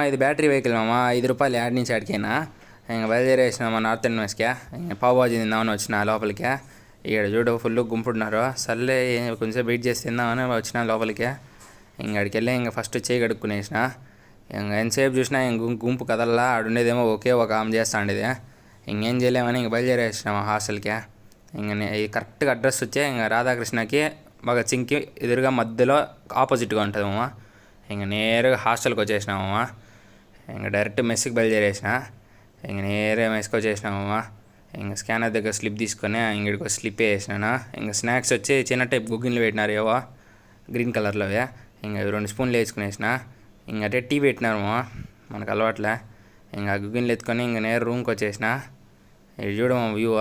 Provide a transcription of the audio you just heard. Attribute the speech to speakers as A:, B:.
A: ఇది battery vehicle మామ, ₹5 add నుంచి ఆడికైనా ఇంకా బయలుదేరేసిన మా నార్త్ అండ్ మెస్కే. ఇంకా పావుబాజీ తిందామని వచ్చిన లోపలికి. ఇక్కడ చూడు ఫుల్ గుంపున్నారు. సర్లే కొంచెం వెయిట్ చేసి తిందామని వచ్చిన లోపలికి. ఇంకా అడికి వెళ్ళి ఇంకా ఫస్ట్ చేయి కడుక్కునేసిన. ఇంకా ఎంతసేపు చూసినా ఇంక గుంపు కదల్లా. ఆడుండేదేమో ఒకే ఒక ఆమె చేస్తా ఉండేది. ఇంకేం చేయలేమని ఇంక బయలుదేరేసినాము హాస్టల్కి. ఇంక కరెక్ట్గా అడ్రస్ వచ్చే ఇంకా రాధాకృష్ణకి భగత్ సింగ్కి ఎదురుగా మధ్యలో ఆపోజిట్గా ఉంటుంది మామ. ఇంక నేరుగా హాస్టల్కి వచ్చేసినామమ్మా. ఇంక డైరెక్ట్ మెస్కి బయలుదేరేసిన. ఇంక నేరుగా మెస్కి వచ్చేసినామమ్మా. ఇంక స్కానర్ దగ్గర స్లిప్ తీసుకొని ఇంకడికి స్లిప్ వేసినాను. ఇంక స్నాక్స్ వచ్చి చిన్న టైప్ గుగ్గిన్లు పెట్టినారు ఏవో గ్రీన్ కలర్లోవే. ఇంక 2 స్పూన్లు వేసుకునేసిన. ఇంక అంటే టీ పెట్టినారు మనకు అలవాట్లే. ఇంకా గుగ్గిన్లు ఎత్తుకొని ఇంక నేరు రూమ్కి వచ్చేసిన. ఇది చూడమా వ్యూ.